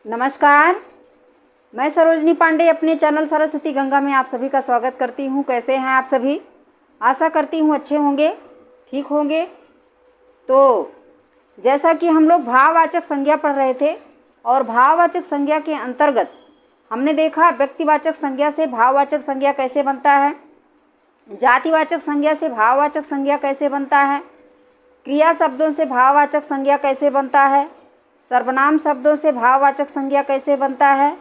नमस्कार, मैं सरोजनी पांडे अपने चैनल सरस्वती गंगा में आप सभी का स्वागत करती हूँ। कैसे हैं आप सभी? आशा करती हूँ अच्छे होंगे, ठीक होंगे। तो जैसा कि हम लोग भाववाचक संज्ञा पढ़ रहे थे और भाववाचक संज्ञा के अंतर्गत हमने देखा व्यक्तिवाचक संज्ञा से भाववाचक संज्ञा कैसे बनता है, जातिवाचक संज्ञा से भाववाचक संज्ञा कैसे बनता है, क्रिया शब्दों से भाववाचक संज्ञा कैसे बनता है, सर्वनाम शब्दों से भाववाचक संज्ञा कैसे बनता है,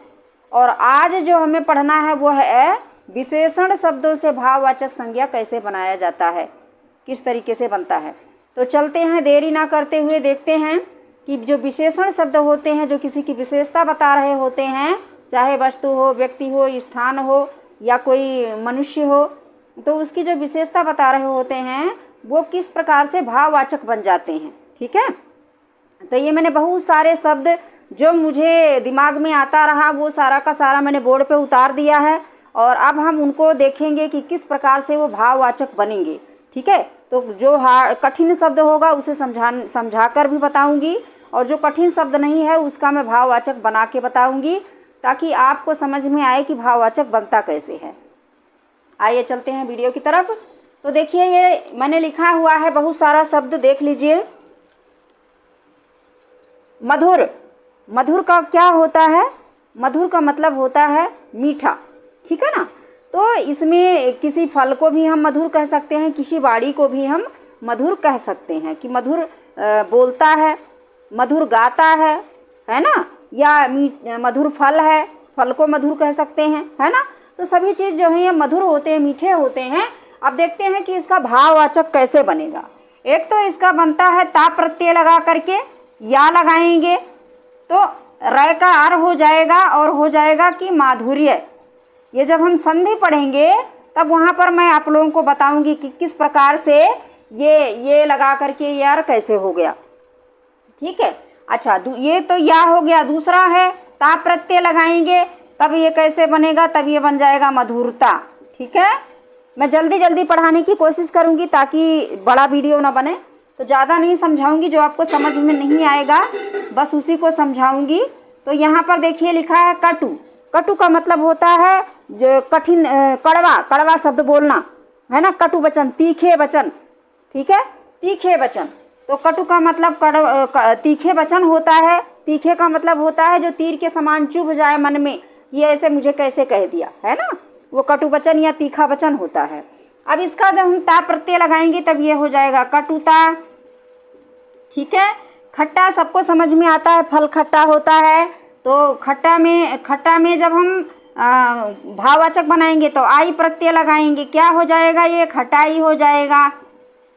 और आज जो हमें पढ़ना है वो है विशेषण शब्दों से भाववाचक संज्ञा कैसे बनाया जाता है, किस तरीके से बनता है। तो चलते हैं, देरी ना करते हुए देखते हैं कि जो विशेषण शब्द होते हैं, जो किसी की विशेषता बता रहे होते हैं, चाहे वस्तु हो, व्यक्ति हो, स्थान हो या कोई मनुष्य हो, तो उसकी जो विशेषता बता रहे होते हैं वो किस प्रकार से भाववाचक बन जाते हैं। ठीक है, तो ये मैंने बहुत सारे शब्द जो मुझे दिमाग में आता रहा वो सारा का सारा मैंने बोर्ड पे उतार दिया है और अब हम उनको देखेंगे कि किस प्रकार से वो भाववाचक बनेंगे। ठीक है, तो जो कठिन शब्द होगा उसे समझा कर भी बताऊंगी और जो कठिन शब्द नहीं है उसका मैं भाववाचक बना के बताऊंगी ताकि आपको समझ में आए कि भाववाचक बनता कैसे है। आइए चलते हैं वीडियो की तरफ। तो देखिए, ये मैंने लिखा हुआ है बहुत सारा शब्द, देख लीजिए। मधुर, मधुर का क्या होता है? मधुर का मतलब होता है मीठा। ठीक है ना, तो इसमें किसी फल को भी हम मधुर कह सकते हैं, किसी वाणी को भी हम मधुर कह सकते हैं कि मधुर बोलता है, मधुर गाता है ना, या मधुर फल है, फल को मधुर कह सकते हैं, है ना। तो सभी चीज़ जो है ये मधुर होते हैं, मीठे होते हैं। अब देखते हैं कि इसका भाववाचक कैसे बनेगा। एक तो इसका बनता है ता प्रत्यय लगा करके, या लगाएंगे तो रै का आर हो जाएगा और हो जाएगा कि माधुर्य। ये जब हम संधि पढ़ेंगे तब वहाँ पर मैं आप लोगों को बताऊंगी कि किस प्रकार से ये लगा करके यार कैसे हो गया। ठीक है, अच्छा, ये तो या हो गया। दूसरा है ता प्रत्यय लगाएंगे तब ये कैसे बनेगा, तब ये बन जाएगा मधुरता। ठीक है, मैं जल्दी जल्दी पढ़ाने की कोशिश करूँगी ताकि बड़ा वीडियो ना बने। तो ज़्यादा नहीं समझाऊंगी, जो आपको समझ में नहीं आएगा बस उसी को समझाऊंगी। तो यहाँ पर देखिए लिखा है कटु। कटु का मतलब होता है जो कठिन, कड़वा, कड़वा शब्द बोलना, है ना। कटु वचन, तीखे वचन। ठीक है, तीखे वचन। तो कटु का मतलब तीखे वचन होता है। तीखे का मतलब होता है जो तीर के समान चुभ जाए मन में, ये ऐसे मुझे कैसे कह दिया, है ना, वो कटु वचन या तीखा वचन होता है। अब इसका जब हम ता प्रत्यय लगाएंगे तब ये हो जाएगा कटुता। ठीक है, खट्टा सबको समझ में आता है, फल खट्टा होता है। तो खट्टा में जब हम भाववाचक बनाएंगे तो आई प्रत्यय लगाएंगे, क्या हो जाएगा, ये खटाई हो जाएगा।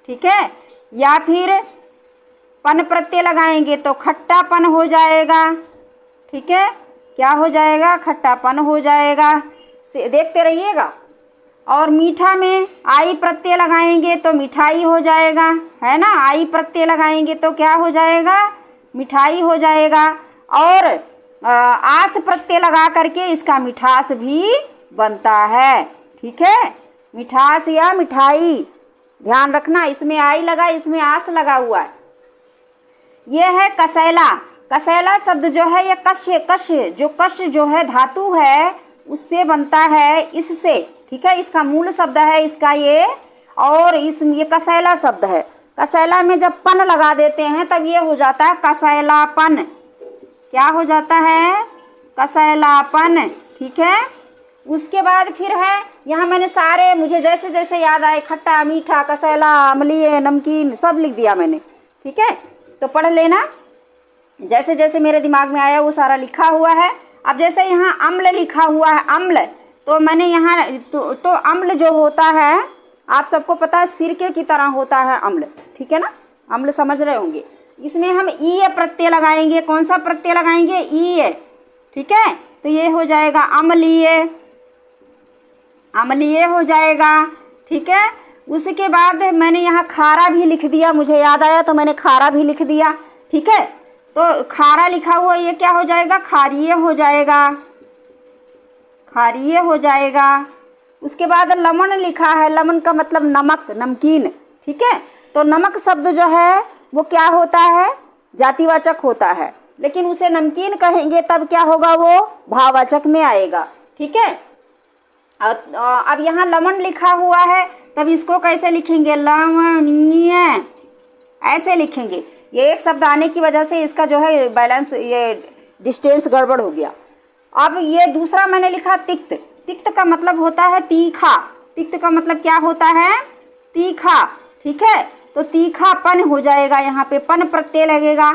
ठीक है, या फिर पन प्रत्यय लगाएंगे तो खट्टापन हो जाएगा। ठीक है, क्या हो जाएगा, खट्टापन हो जाएगा। देखते रहिएगा। और मीठा में आई प्रत्यय लगाएंगे तो मिठाई हो जाएगा, है ना। आई प्रत्यय लगाएंगे तो क्या हो जाएगा, मिठाई हो जाएगा। और आस प्रत्यय लगा करके इसका मिठास भी बनता है। ठीक है, मिठास या मिठाई, ध्यान रखना, इसमें आई लगा, इसमें आस लगा हुआ है। यह है कसैला। कसैला शब्द जो है ये कश जो है धातु है उससे बनता है, इससे। ठीक है, इसका मूल शब्द है इसका ये, और ये कसैला शब्द है। कसैला में जब पन लगा देते हैं तब ये हो जाता है कसैलापन। क्या हो जाता है, कसैलापन। ठीक है, उसके बाद फिर है, यहाँ मैंने सारे मुझे जैसे जैसे याद आए, खट्टा, मीठा, कसैला, अम्लीय, नमकीन, सब लिख दिया मैंने। ठीक है, तो पढ़ लेना, जैसे जैसे मेरे दिमाग में आया वो सारा लिखा हुआ है। अब जैसे यहाँ अम्ल लिखा हुआ है, अम्ल, तो मैंने यहाँ तो अम्ल जो होता है आप सबको पता है सिरके की तरह होता है अम्ल। ठीक है ना, अम्ल समझ रहे होंगे। इसमें हम ई प्रत्यय लगाएंगे। कौन सा प्रत्यय लगाएंगे, ई। ठीक है, तो ये हो जाएगा अम्लीय, अम्लीय हो जाएगा। ठीक है, उसके बाद मैंने यहाँ खारा भी लिख दिया, मुझे याद आया तो मैंने खारा भी लिख दिया। ठीक है, तो खारा लिखा हुआ ये क्या हो जाएगा, खारीय हो जाएगा, खारीय हो जाएगा। उसके बाद लमन लिखा है, लमन का मतलब नमक, नमकीन। ठीक है, तो नमक शब्द जो है वो क्या होता है, जातिवाचक होता है। लेकिन उसे नमकीन कहेंगे तब क्या होगा, वो भाववाचक में आएगा। ठीक है। अब यहाँ लवण लिखा हुआ है, तब इसको कैसे लिखेंगे, लवणीय, ऐसे लिखेंगे। ये एक शब्द आने की वजह से इसका जो है बैलेंस, ये डिस्टेंस गड़बड़ हो गया। अब ये दूसरा मैंने लिखा तिक्त। तिक्त का मतलब होता है तीखा। तिक्त का मतलब क्या होता है, तीखा। ठीक है, तो तीखापन हो जाएगा, यहाँ पे पन प्रत्यय लगेगा।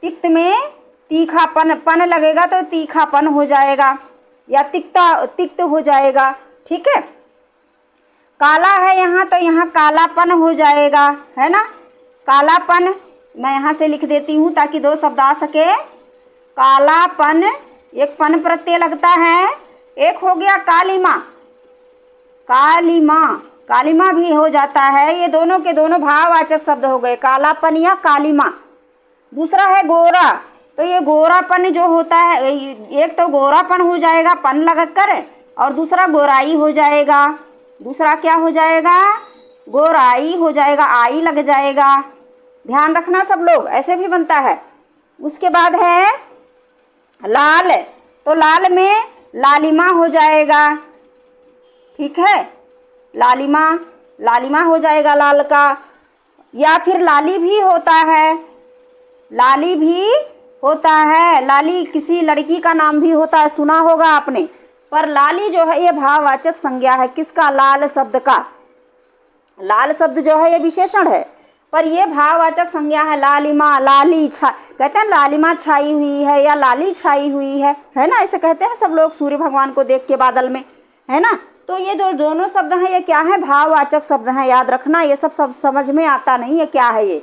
तिक्त में तीखापन, पन लगेगा तो तीखापन हो जाएगा या तिक्त हो जाएगा। ठीक है। काला है यहाँ, तो यहाँ कालापन हो जाएगा, है ना। कालापन मैं यहाँ से लिख देती हूँ ताकि दो शब्द आ सके। कालापन, एक पन प्रत्यय लगता है। एक हो गया कालीमा, कालीमा, कालीमा भी हो जाता है। ये दोनों के दोनों भाववाचक शब्द हो गए, कालापन या कालीमा। दूसरा है गोरा, तो ये गोरापन जो होता है, एक तो गोरापन हो जाएगा पन लगकर, और दूसरा गोराई हो जाएगा। दूसरा क्या हो जाएगा, गोराई हो जाएगा, आई लग जाएगा। ध्यान रखना सब लोग, ऐसे भी बनता है। उसके बाद है लाल, तो लाल में लालिमा हो जाएगा। ठीक है, लालिमा, लालिमा हो जाएगा लाल का। या फिर लाली भी होता है, लाली भी होता है। लाली किसी लड़की का नाम भी होता है, सुना होगा आपने। पर लाली जो है ये भाववाचक संज्ञा है, किसका, लाल शब्द का। लाल शब्द जो है ये विशेषण है, पर ये भाववाचक संज्ञा है। लालिमा, लाली छा, कहते हैं लालिमा छाई हुई है या लाली छाई हुई है ना, ऐसे कहते हैं सब लोग सूर्य भगवान को देख के बादल में, है ना। तो ये जो दोनों शब्द हैं ये क्या है, भाववाचक शब्द हैं, याद रखना। ये सब समझ में आता नहीं है क्या है ये।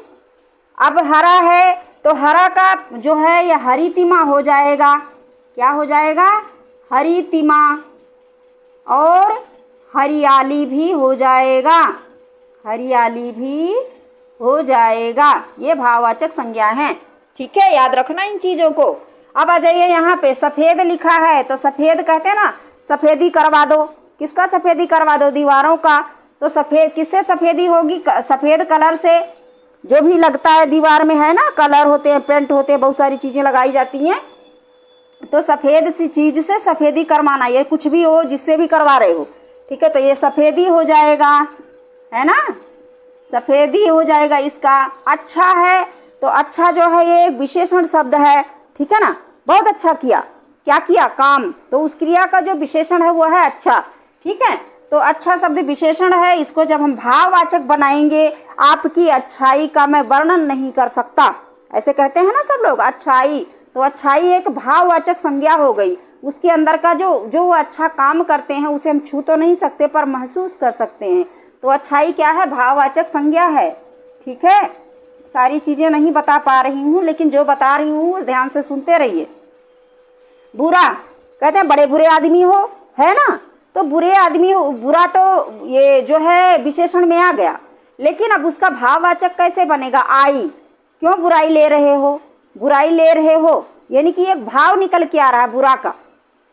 अब हरा है, तो हरा का जो है ये हरितिमा हो जाएगा। क्या हो जाएगा, हरितिमा। और हरियाली भी हो जाएगा, हरियाली भी हो जाएगा। ये भाववाचक संज्ञा है। ठीक है, याद रखना इन चीज़ों को। अब आ जाइए यहाँ पे, सफ़ेद लिखा है, तो सफ़ेद कहते हैं ना, सफ़ेदी करवा दो। किसका सफ़ेदी करवा दो, दीवारों का। तो सफ़ेद किससे सफ़ेदी होगी, सफ़ेद कलर से। जो भी लगता है दीवार में, है ना, कलर होते हैं, पेंट होते हैं, बहुत सारी चीज़ें लगाई जाती हैं। तो सफ़ेद सी चीज़ से सफ़ेदी करवाना, ये कुछ भी हो जिससे भी करवा रहे हो। ठीक है, तो ये सफ़ेदी हो जाएगा, है ना, सफ़ेदी हो जाएगा इसका। अच्छा है, तो अच्छा जो है ये एक विशेषण शब्द है। ठीक है ना, बहुत अच्छा किया, क्या किया, काम। तो उस क्रिया का जो विशेषण है वो है अच्छा। ठीक है, तो अच्छा शब्द विशेषण है, इसको जब हम भाववाचक बनाएंगे, आपकी अच्छाई का मैं वर्णन नहीं कर सकता, ऐसे कहते हैं ना सब लोग, अच्छाई। तो अच्छाई एक भाववाचक संज्ञा हो गई। उसके अंदर का जो अच्छा काम करते हैं उसे हम छू तो नहीं सकते पर महसूस कर सकते हैं। तो अच्छाई क्या है, भाववाचक संज्ञा है। ठीक है, सारी चीज़ें नहीं बता पा रही हूँ, लेकिन जो बता रही हूँ ध्यान से सुनते रहिए। बुरा, कहते हैं बड़े बुरे आदमी हो, है ना। तो बुरे आदमी हो, बुरा तो ये जो है विशेषण में आ गया, लेकिन अब उसका भाववाचक कैसे बनेगा, आई। क्यों बुराई ले रहे हो, बुराई ले रहे हो, यानी कि एक भाव निकल के आ रहा है बुरा का।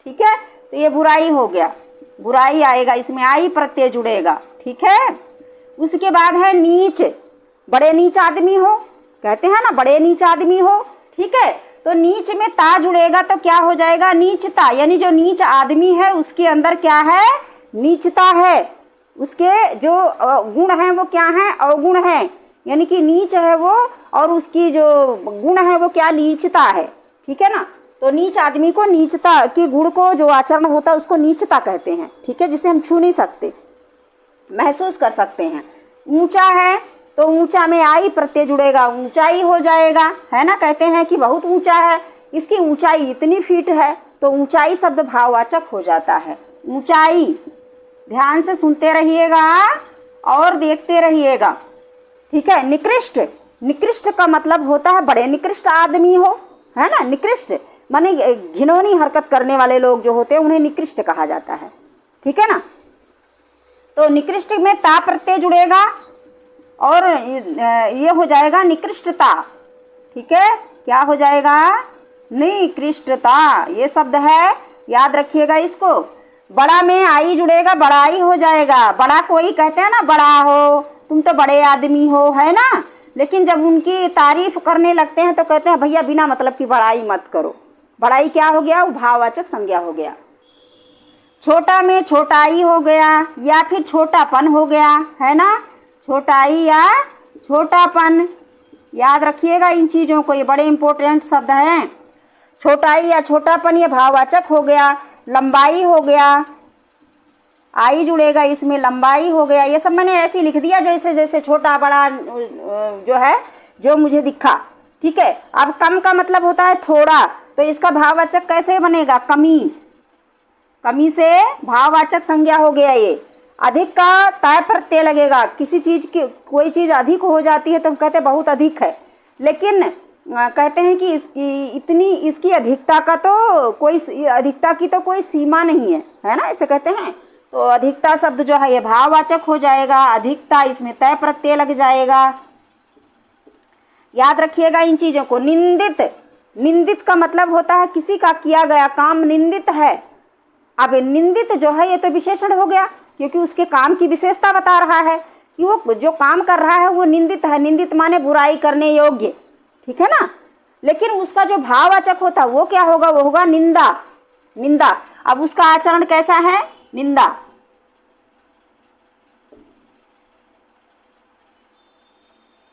ठीक है, तो ये बुराई हो गया, बुराई आएगा, इसमें आई प्रत्यय जुड़ेगा। ठीक है, उसके बाद है नीच, बड़े नीच आदमी हो, कहते हैं ना बड़े नीच आदमी हो। ठीक है, तो नीच में ता जुड़ेगा तो क्या हो जाएगा, नीचता, यानी जो नीच आदमी है उसके अंदर क्या है, नीचता है। उसके जो गुण हैं वो क्या हैं, अवगुण हैं, यानी कि नीच है वो, और उसकी जो गुण है वो क्या, नीचता है। ठीक है ना, तो नीच आदमी को, नीचता के गुण को जो आचरण होता है उसको नीचता कहते हैं। ठीक है, जिसे हम छू नहीं सकते, महसूस कर सकते हैं। ऊंचा है, तो ऊंचा में आई प्रत्यय जुड़ेगा, ऊंचाई हो जाएगा, है ना। कहते हैं कि बहुत ऊंचा है, इसकी ऊंचाई इतनी फीट है, तो ऊंचाई शब्द भाववाचक हो जाता है। ऊंचाई, ध्यान से सुनते रहिएगा और देखते रहिएगा। ठीक है, निकृष्ट, निकृष्ट का मतलब होता है बड़े निकृष्ट आदमी हो, है ना। निकृष्ट माने घिनौनी हरकत करने वाले लोग जो होते हैं उन्हें निकृष्ट कहा जाता है। ठीक है ना, तो निकृष्ट में ता प्रत्यय जुड़ेगा और ये हो जाएगा निकृष्टता। ठीक है, क्या हो जाएगा, निकृष्टता, ये शब्द है, याद रखिएगा इसको। बड़ा में आई जुड़ेगा, बड़ाई हो जाएगा। बड़ा कोई कहते हैं ना, बड़ा हो, तुम तो बड़े आदमी हो, है ना। लेकिन जब उनकी तारीफ करने लगते हैं तो कहते हैं भैया बिना मतलब की बड़ाई मत करो। बड़ाई क्या हो गया? वो भाववाचक संज्ञा हो गया। छोटा में छोटाई हो गया या फिर छोटापन हो गया, है ना, छोटाई या छोटापन। याद रखिएगा इन चीज़ों को, ये बड़े इंपॉर्टेंट शब्द हैं। छोटाई या छोटापन ये भाववाचक हो गया। लंबाई हो गया, आई जुड़ेगा इसमें, लंबाई हो गया। ये सब मैंने ऐसे ही लिख दिया जैसे जैसे छोटा बड़ा जो है जो मुझे दिखा, ठीक है। अब कम का मतलब होता है थोड़ा, तो इसका भाववाचक कैसे बनेगा? कमी। कमी से भाववाचक संज्ञा हो गया ये। अधिक का तय प्रत्यय लगेगा। किसी चीज़ की कोई चीज़ अधिक हो जाती है तो हम कहते हैं बहुत अधिक है, लेकिन कहते हैं कि इसकी अधिकता का तो कोई अधिकता की तो कोई सीमा नहीं है ना, ऐसे कहते हैं। तो अधिकता शब्द जो है ये भाववाचक हो जाएगा। अधिकता, इसमें तय प्रत्यय लग जाएगा। याद रखिएगा इन चीज़ों को। निंदित, निंदित का मतलब होता है किसी का किया गया काम निंदित है। अब निंदित जो है ये तो विशेषण हो गया, क्योंकि उसके काम की विशेषता बता रहा है कि वो जो काम कर रहा है वो निंदित है। निंदित माने बुराई करने योग्य, ठीक है ना। लेकिन उसका जो भाववाचक होता है वो क्या होगा? वो होगा निंदा। निंदा। अब उसका आचरण कैसा है? निंदा।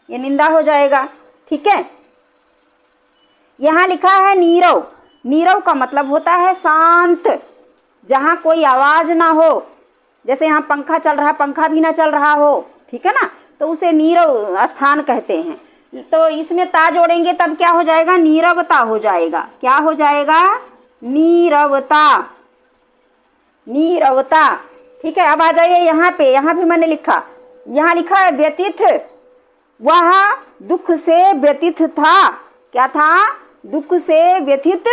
ये निंदा हो जाएगा, ठीक है। यहां लिखा है नीरव। नीरव का मतलब होता है शांत, जहां कोई आवाज ना हो। जैसे यहाँ पंखा चल रहा, पंखा भी ना चल रहा हो, ठीक है ना, तो उसे नीरव स्थान कहते हैं। तो इसमें ता जोड़ेंगे तब क्या हो जाएगा? नीरवता हो जाएगा। क्या हो जाएगा? नीरवता। नीरवता, ठीक है। अब आ जाइए यहाँ पे। यहाँ भी मैंने लिखा, यहाँ लिखा है व्यतीत। वह दुख से व्यतीत था। क्या था? दुख से व्यथित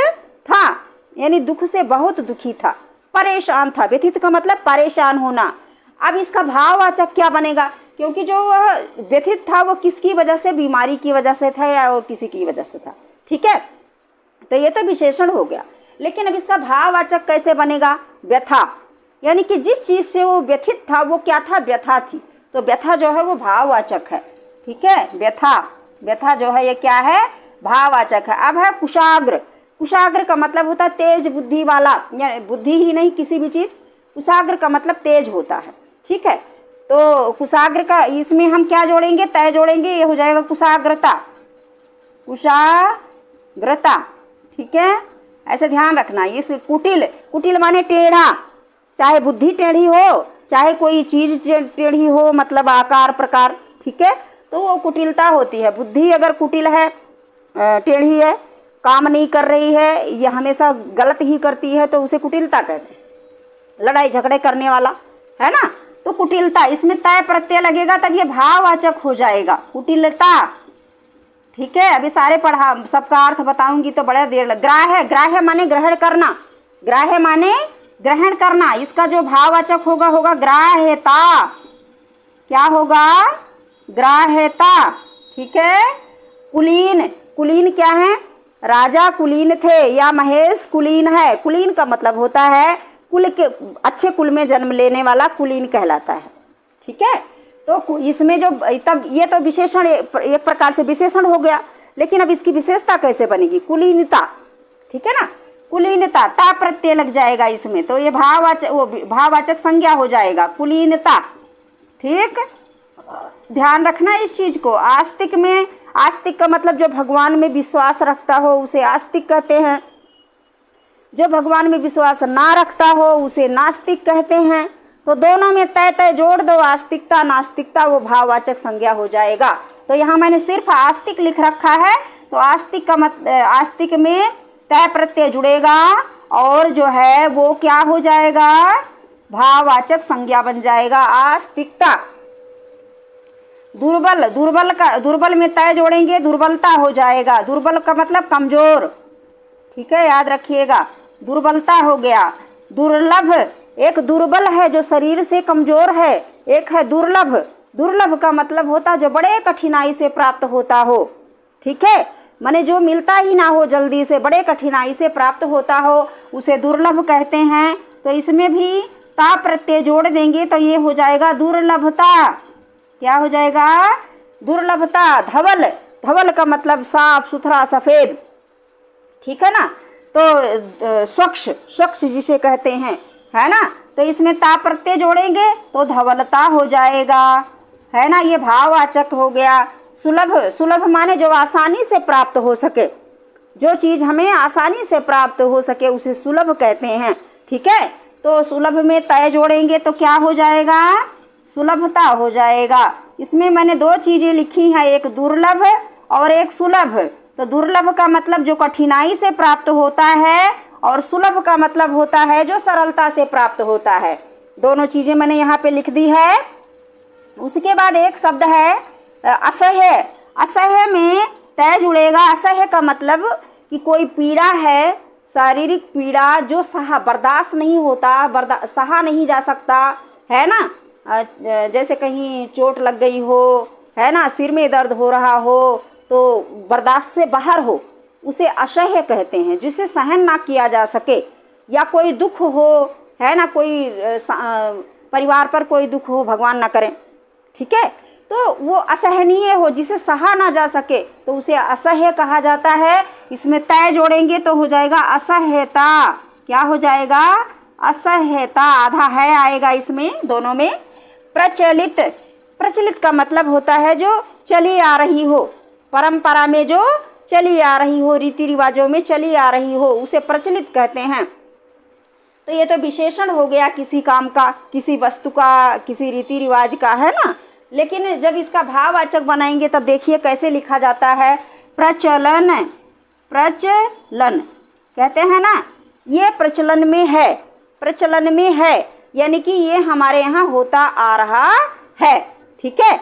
था, यानी दुख से बहुत दुखी था, परेशान था। व्यथित का मतलब परेशान होना। अब इसका भाववाचक क्या बनेगा? क्योंकि जो वह व्यथित था वो किसकी वजह से? बीमारी की वजह से था या वो किसी की वजह से था, ठीक है। तो ये तो विशेषण हो गया। लेकिन अब इसका भाववाचक कैसे बनेगा? व्यथा, यानी कि जिस चीज से वो व्यथित था वो क्या था? व्यथा थी। तो व्यथा जो है वो भाववाचक है, ठीक है। व्यथा, व्यथा जो है ये क्या है? भाववाचक है। अब है कुशाग्र। कुशाग्र का मतलब होता है तेज बुद्धि वाला, या बुद्धि ही नहीं किसी भी चीज। कुशाग्र का मतलब तेज होता है, ठीक है। तो कुशाग्र का इसमें हम क्या जोड़ेंगे? तय जोड़ेंगे, ये हो जाएगा कुशाग्रता। कुशाग्रता, ठीक है। ऐसे ध्यान रखना। इस कुटिल, कुटिल माने टेढ़ा, चाहे बुद्धि टेढ़ी हो चाहे कोई चीज टेढ़ी हो, मतलब आकार प्रकार, ठीक है, तो वो कुटिलता होती है। बुद्धि अगर कुटिल है, टेढ़ी है, काम नहीं कर रही है, ये हमेशा गलत ही करती है, तो उसे कुटिलता कहते हैं। लड़ाई झगड़े करने वाला, है ना, तो कुटिलता। इसमें तय प्रत्यय लगेगा तब ये भाववाचक हो जाएगा, कुटिलता, ठीक है। अभी सारे पढ़ा सबका अर्थ बताऊंगी तो बड़ा देर लग। ग्राह्य, ग्राह्य माने ग्रहण करना। ग्राह्य माने ग्रहण करना। इसका जो भाववाचक होगा होगा ग्राह्यता। क्या होगा? ग्राह्यता, ठीक है। कुलीन, कुलीन क्या है? राजा कुलीन थे या महेश कुलीन है। कुलीन का मतलब होता है कुल के, अच्छे कुल में जन्म लेने वाला कुलीन कहलाता है, ठीक है। तो इसमें जो तब ये तो विशेषण एक प्रकार से विशेषण हो गया, लेकिन अब इसकी विशेषता कैसे बनेगी? कुलीनता, ठीक है ना। कुलीनता, ता प्रत्यय लग जाएगा इसमें, तो ये भाववाचक संज्ञा हो जाएगा, कुलीनता, ठीक। ध्यान रखना इस चीज को। आस्तिक में, आस्तिक का मतलब जो भगवान में विश्वास रखता हो उसे आस्तिक कहते हैं। जो भगवान में विश्वास ना रखता हो उसे नास्तिक कहते हैं। तो दोनों में तय तय जोड़ दो, आस्तिकता नास्तिकता, वो भाववाचक संज्ञा हो जाएगा। तो यहाँ मैंने सिर्फ आस्तिक लिख रखा है, तो आस्तिक का आस्तिक में तय प्रत्यय जुड़ेगा और जो है वो क्या हो जाएगा? भाववाचक संज्ञा बन जाएगा, आस्तिकता। दुर्बल, दुर्बल का, दुर्बल में तय जोड़ेंगे दुर्बलता हो जाएगा। दुर्बल का मतलब कमजोर, ठीक है, याद रखिएगा, दुर्बलता हो गया। दुर्लभ, एक दुर्बल है जो शरीर से कमजोर है, एक है दुर्लभ। दुर्लभ का मतलब होता है जो बड़े कठिनाई से प्राप्त होता हो, ठीक है, माने जो मिलता ही ना हो जल्दी से, बड़े कठिनाई से प्राप्त होता हो, उसे दुर्लभ कहते हैं। तो इसमें भी ता प्रत्यय जोड़ देंगे तो ये हो जाएगा दुर्लभता। क्या हो जाएगा? दुर्लभता, धवल, धवल का मतलब साफ सुथरा सफ़ेद, ठीक है ना। तो स्वच्छ, स्वच्छ जिसे कहते हैं, है ना। तो इसमें ता प्रत्यय जोड़ेंगे तो धवलता हो जाएगा, है ना। ये भाववाचक हो गया। सुलभ, सुलभ माने जो आसानी से प्राप्त हो सके, जो चीज़ हमें आसानी से प्राप्त हो सके उसे सुलभ कहते हैं, ठीक है। तो सुलभ में तय जोड़ेंगे तो क्या हो जाएगा, सुलभता हो जाएगा। इसमें मैंने दो चीज़ें लिखी हैं, एक दुर्लभ और एक सुलभ। तो दुर्लभ का मतलब जो कठिनाई से प्राप्त होता है और सुलभ का मतलब होता है जो सरलता से प्राप्त होता है। दोनों चीज़ें मैंने यहाँ पे लिख दी है। उसके बाद एक शब्द है असह्य। असह्य में तय जुड़ेगा। असह्य का मतलब कि कोई पीड़ा है, शारीरिक पीड़ा जो बर्दाश्त नहीं होता, सहा नहीं जा सकता, है ना। जैसे कहीं चोट लग गई हो, है ना, सिर में दर्द हो रहा हो तो बर्दाश्त से बाहर हो, उसे असह्य कहते हैं, जिसे सहन ना किया जा सके। या कोई दुख हो, है ना, कोई परिवार पर कोई दुख हो, भगवान ना करें, ठीक है, तो वो असहनीय हो, जिसे सहा ना जा सके तो उसे असह्य कहा जाता है। इसमें तय जोड़ेंगे तो हो जाएगा असह्यता। क्या हो जाएगा, असह्यता। आधा है आएगा इसमें, दोनों में। प्रचलित, प्रचलित का मतलब होता है जो चली आ रही हो, परंपरा में जो चली आ रही हो, रीति रिवाजों में चली आ रही हो, उसे प्रचलित कहते हैं। तो ये तो विशेषण हो गया किसी काम का, किसी वस्तु का, किसी रीति रिवाज का, है ना। लेकिन जब इसका भाववाचक बनाएंगे तब देखिए कैसे लिखा जाता है। प्रचलन, प्रचलन कहते हैं ना, ये प्रचलन में है, प्रचलन में है, यानी कि ये हमारे यहाँ होता आ रहा है, ठीक है।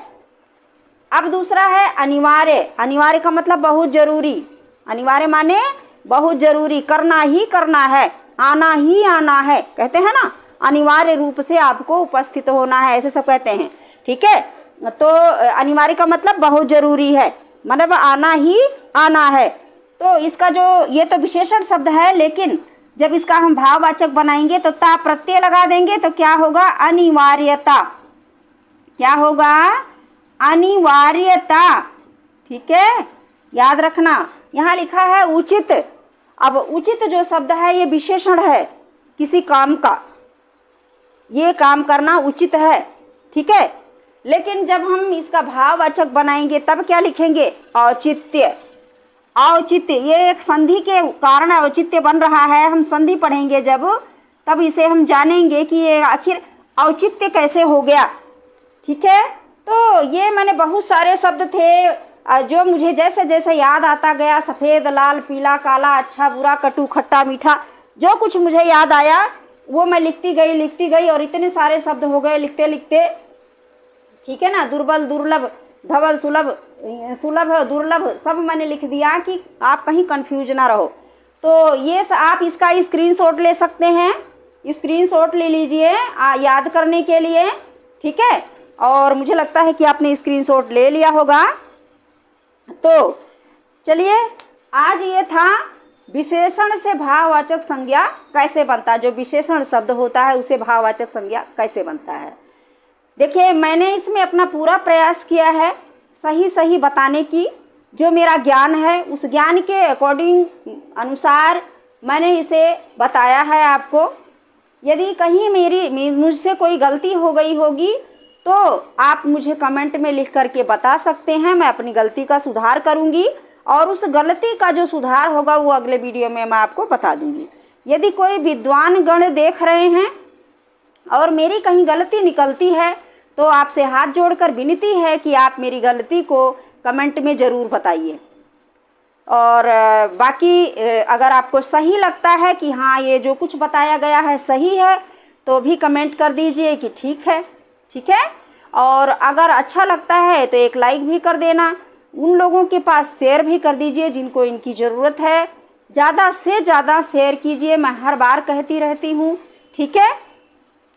अब दूसरा है अनिवार्य। अनिवार्य का मतलब बहुत जरूरी। अनिवार्य माने बहुत जरूरी, करना ही करना है, आना ही आना है, कहते हैं ना, अनिवार्य रूप से आपको उपस्थित होना है, ऐसे सब कहते हैं, ठीक है। तो अनिवार्य का मतलब बहुत जरूरी है, मतलब आना ही आना है। तो इसका जो ये तो विशेषण शब्द है, लेकिन जब इसका हम भाववाचक बनाएंगे तो ता प्रत्यय लगा देंगे तो क्या होगा, अनिवार्यता। क्या होगा, अनिवार्यता, ठीक है, याद रखना। यहाँ लिखा है उचित। अब उचित जो शब्द है ये विशेषण है किसी काम का, ये काम करना उचित है, ठीक है। लेकिन जब हम इसका भाववाचक बनाएंगे तब क्या लिखेंगे, औचित्य। औचित्य, ये एक संधि के कारण औचित्य बन रहा है। हम संधि पढ़ेंगे जब, तब इसे हम जानेंगे कि ये आखिर औचित्य कैसे हो गया, ठीक है। तो ये मैंने बहुत सारे शब्द थे जो मुझे जैसे जैसे याद आता गया, सफ़ेद, लाल, पीला, काला, अच्छा, बुरा, कटु, खट्टा, मीठा, जो कुछ मुझे याद आया वो मैं लिखती गई और इतने सारे शब्द हो गए लिखते लिखते, ठीक है ना। दुर्बल, दुर्लभ, धवल, सुलभ, सुलभ, दुर्लभ, सब मैंने लिख दिया कि आप कहीं कंफ्यूज ना रहो। तो ये आप इसका स्क्रीनशॉट ले सकते हैं, स्क्रीनशॉट ले लीजिए याद करने के लिए, ठीक है। और मुझे लगता है कि आपने स्क्रीनशॉट ले लिया होगा। तो चलिए, आज ये था विशेषण से भाववाचक संज्ञा कैसे बनता है, जो विशेषण शब्द होता है उसे भाववाचक संज्ञा कैसे बनता है। देखिए, मैंने इसमें अपना पूरा प्रयास किया है सही सही बताने की। जो मेरा ज्ञान है उस ज्ञान के अकॉर्डिंग अनुसार मैंने इसे बताया है आपको। यदि कहीं मुझसे कोई गलती हो गई होगी तो आप मुझे कमेंट में लिख करके बता सकते हैं, मैं अपनी गलती का सुधार करूंगी और उस गलती का जो सुधार होगा वो अगले वीडियो में मैं आपको बता दूंगी। यदि कोई विद्वान गण देख रहे हैं और मेरी कहीं गलती निकलती है तो आपसे हाथ जोड़कर विनती है कि आप मेरी गलती को कमेंट में ज़रूर बताइए। और बाकी अगर आपको सही लगता है कि हाँ ये जो कुछ बताया गया है सही है तो भी कमेंट कर दीजिए कि ठीक है, ठीक है। और अगर अच्छा लगता है तो एक लाइक भी कर देना, उन लोगों के पास शेयर भी कर दीजिए जिनको इनकी ज़रूरत है। ज़्यादा से ज़्यादा शेयर कीजिए, मैं हर बार कहती रहती हूँ, ठीक है।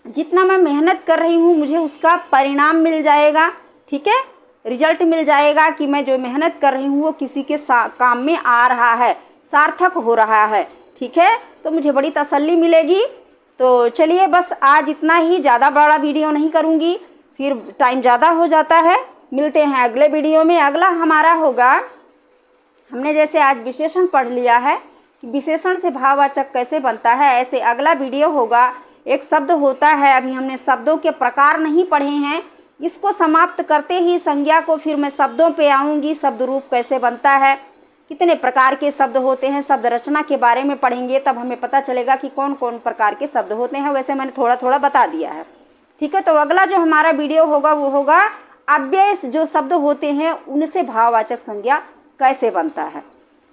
जितना मैं मेहनत कर रही हूँ मुझे उसका परिणाम मिल जाएगा, ठीक है, रिजल्ट मिल जाएगा कि मैं जो मेहनत कर रही हूँ वो किसी के काम में आ रहा है, सार्थक हो रहा है, ठीक है। तो मुझे बड़ी तसल्ली मिलेगी। तो चलिए, बस आज इतना ही, ज़्यादा बड़ा वीडियो नहीं करूँगी, फिर टाइम ज़्यादा हो जाता है। मिलते हैं अगले वीडियो में। अगला हमारा होगा, हमने जैसे आज विशेषण पढ़ लिया है कि विशेषण से भाववाचक कैसे बनता है, ऐसे अगला वीडियो होगा। एक शब्द होता है, अभी हमने शब्दों के प्रकार नहीं पढ़े हैं, इसको समाप्त करते ही संज्ञा को फिर मैं शब्दों पे आऊँगी। शब्द रूप कैसे बनता है, कितने प्रकार के शब्द होते हैं, शब्द रचना के बारे में पढ़ेंगे, तब हमें पता चलेगा कि कौन कौन प्रकार के शब्द होते हैं। वैसे मैंने थोड़ा थोड़ा बता दिया है, ठीक है। तो अगला जो हमारा वीडियो होगा वो होगा अव्यय जो शब्द होते हैं उनसे भाववाचक संज्ञा कैसे बनता है।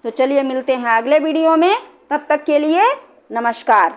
तो चलिए मिलते हैं अगले वीडियो में, तब तक के लिए नमस्कार।